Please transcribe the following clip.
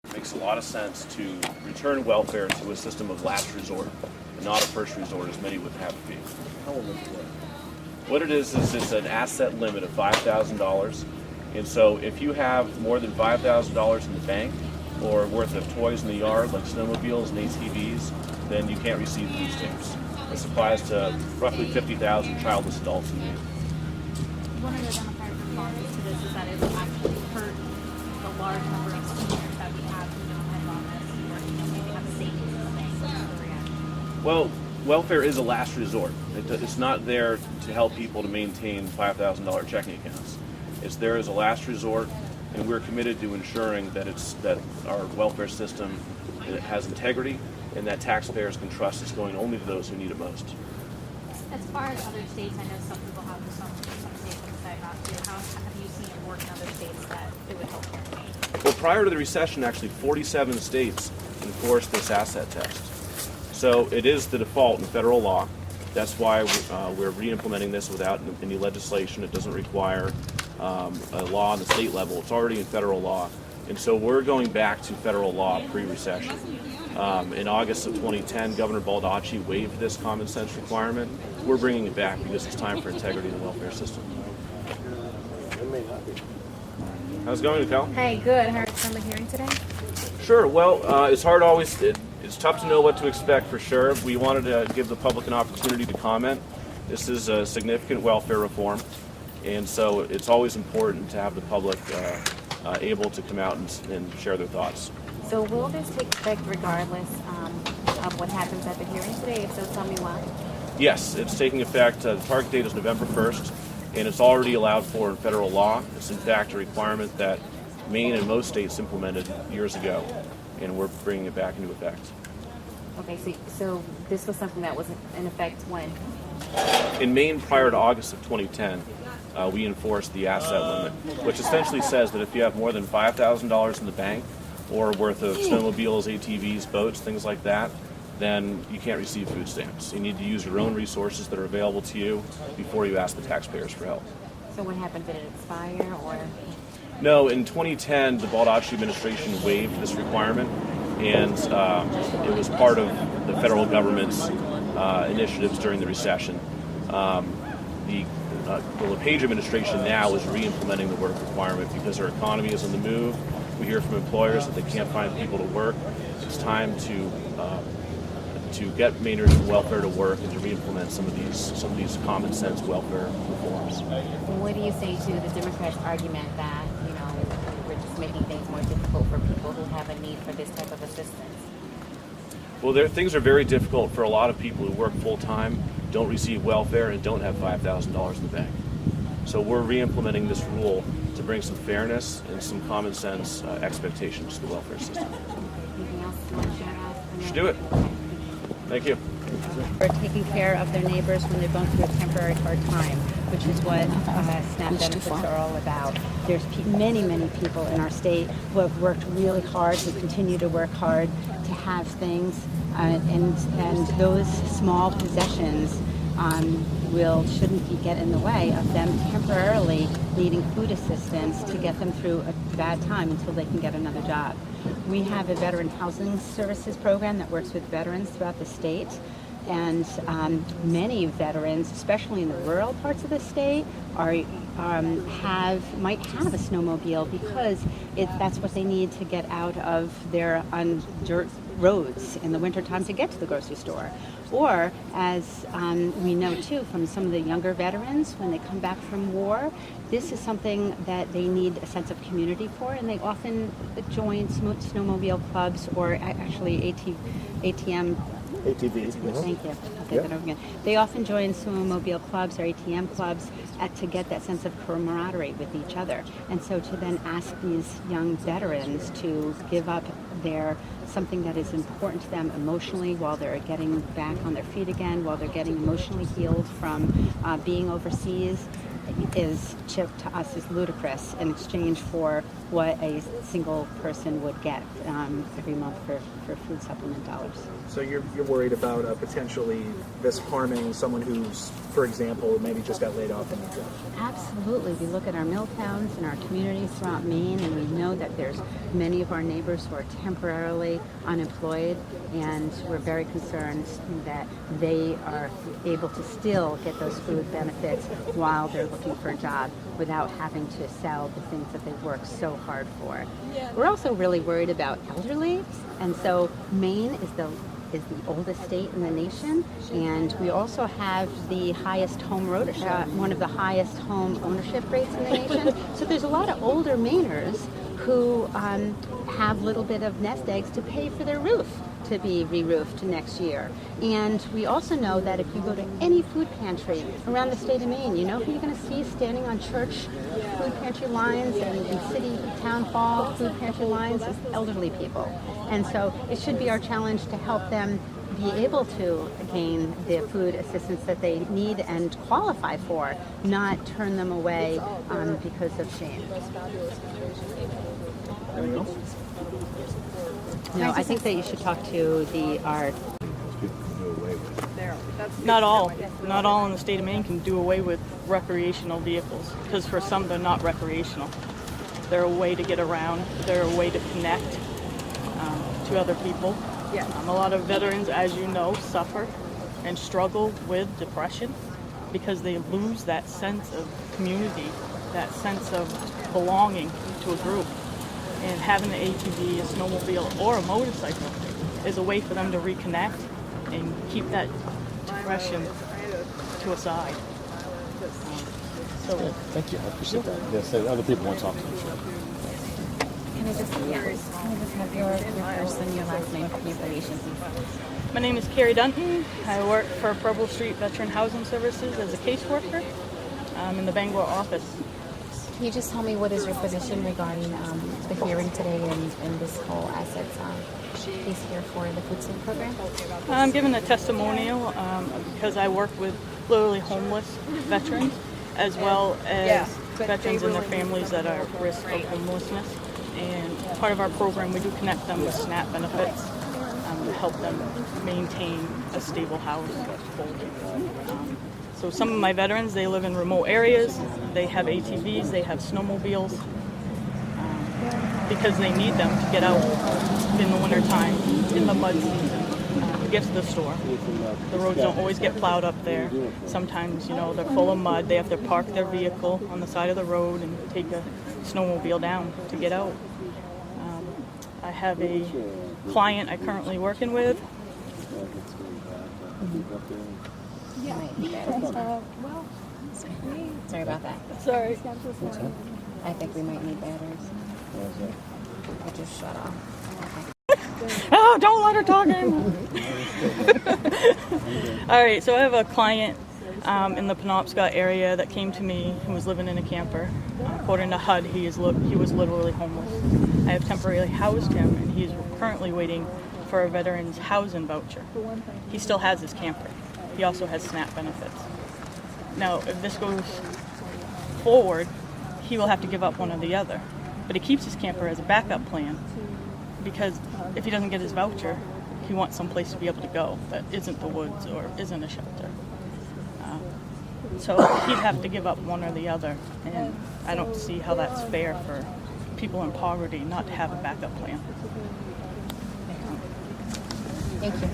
it makes a lot of sense to return welfare to a system of last resort, and not a first resort as many would have it be. How will this work? What it is it's an asset limit of $5,000. And so if you have more than $5,000 in the bank or worth of toys in the yard like snowmobiles and ATVs, then you can't receive food stamps. This applies to roughly 50,000 childless adults in Maine. One of the Democratic responses to this is that it will actually hurt the large number of seniors that we have who don't have on this, or maybe have a savings in the bank. What's the reaction? Well, welfare is a last resort. It's not there to help people to maintain $5,000 checking accounts. It's there as a last resort, and we're committed to ensuring that our welfare system has integrity and that taxpayers can trust it's going only to those who need it most. As far as other states, I know some people have this, some states can decide not to. How have you seen it work in other states that it would help here in Maine? Well, prior to the recession, actually 47 states enforced this asset test. So it is the default in federal law. That's why we're re-implementing this without any legislation. It doesn't require a law on the state level. It's already in federal law. And so we're going back to federal law pre-recession. In August of 2010, Governor Baldacci waived this common sense requirement. We're bringing it back because it's time for integrity in the welfare system. How's it going, Nicole? Hey, good. Heard from the hearing today? Sure. Well, it's hard always. It's tough to know what to expect for sure. We wanted to give the public an opportunity to comment. This is a significant welfare reform, and so it's always important to have the public able to come out and share their thoughts. So will this take effect regardless of what happens at the hearing today? If so, tell me why. Yes, it's taking effect. The target date is November 1st, and it's already allowed for in federal law. It's in fact a requirement that Maine and most states implemented years ago, and we're bringing it back into effect. Okay, so this was something that was in effect when? In Maine, prior to August of 2010, we enforced the asset limit, which essentially says that if you have more than $5,000 in the bank or worth of snowmobiles, ATVs, boats, things like that, then you can't receive food stamps. You need to use your own resources that are available to you before you ask the taxpayers for help. So what happened? Did it expire or? No, in 2010, the Baldacci administration waived this requirement, and it was part of the federal government's initiatives during the recession. The LePage administration now is re-implementing the work requirement because our economy is on the move. We hear from employers that they can't find people to work. It's time to get Mainers in welfare to work and to re-implement some of these common sense welfare reforms. What do you say to the Democrats' argument that we're just making things more difficult for people who have a need for this type of assistance? Well, things are very difficult for a lot of people who work full-time, don't receive welfare, and don't have $5,000 in the bank. So we're re-implementing this rule to bring some fairness and some common sense expectations to the welfare system. Anything else you want to share out? You should do it. Thank you. For taking care of their neighbors when they're going through a temporary hard time, which is what SNAP benefits are all about. There's many, many people in our state who have worked really hard, who continue to work hard to have things, and those small possessions shouldn't get in the way of them temporarily needing food assistance to get them through a bad time until they can get another job. We have a veteran housing services program that works with veterans throughout the state, and many veterans, especially in the rural parts of the state, might have a snowmobile because that's what they need to get out of their dirt roads in the wintertime to get to the grocery store. Or, as we know too from some of the younger veterans, when they come back from war, this is something that they need a sense of community for, and they often join snowmobile clubs or actually ATVs. Thank you. I'll get that over again. They often join snowmobile clubs or ATM clubs to get that sense of camaraderie with each other. And so to then ask these young veterans to give up something that is important to them emotionally while they're getting back on their feet again, while they're getting emotionally healed from being overseas, is chipped to us is ludicrous in exchange for what a single person would get every month for food supplement dollars. So you're worried about potentially this harming someone who's, for example, maybe just got laid off in a job? Absolutely. We look at our mill towns and our communities throughout Maine, and we know that there's many of our neighbors who are temporarily unemployed, and we're very concerned that they are able to still get those food benefits while they're looking for a job without having to sell the things that they've worked so hard for. We're also really worried about elderly, and so Maine is the oldest state in the nation, and we also have the highest one of the highest home ownership rates in the nation. So there's a lot of older Mainers who have little bit of nest eggs to pay for their roof to be re-roofed next year. And we also know that if you go to any food pantry around the state of Maine, you know who you're going to see standing on church food pantry lines and city town hall food pantry lines is elderly people. And so it should be our challenge to help them be able to gain the food assistance that they need and qualify for, not turn them away because of shame. Anything else? No, I think that you should talk to our Not all in the state of Maine can do away with recreational vehicles, because for some they're not recreational. They're a way to get around. They're a way to connect to other people. A lot of veterans, as you know, suffer and struggle with depression because they lose that sense of community, that sense of belonging to a group. And having an ATV, a snowmobile, or a motorcycle is a way for them to reconnect and keep that depression to a side. Thank you. I appreciate that. Yes, other people want to talk to you. Can I just have your first and your last name for the information, please? My name is Carrie Dunton. I work for Preble Street Veteran Housing Services as a caseworker in the Bangor office. Can you just tell me what is your position regarding the hearing today and this whole assets case here for the food stamp program? I'm giving a testimonial because I work with literally homeless veterans as well as veterans and their families that are at risk of homelessness. And part of our program, we do connect them with SNAP benefits to help them maintain a stable house. So some of my veterans, they live in remote areas, they have ATVs, they have snowmobiles, because they need them to get out in the wintertime, in the mud season, to get to the store. The roads don't always get plowed up there. Sometimes, they're full of mud. They have to park their vehicle on the side of the road and take a snowmobile down to get out. I have a client I'm currently working with. Sorry about that. Sorry. I think we might need batteries. I just shut off. Oh, don't let her talk anymore. All right, so I have a client in the Penobscot area that came to me who was living in a camper. According to HUD, he was literally homeless. I have temporarily housed him, and he's currently waiting for a veteran's housing voucher. He still has his camper. He also has SNAP benefits. Now, if this goes forward, he will have to give up one or the other. But he keeps his camper as a backup plan because if he doesn't get his voucher, he wants someplace to be able to go that isn't the woods or isn't a shelter. So he'd have to give up one or the other, and I don't see how that's fair for people in poverty not to have a backup plan. Thank you.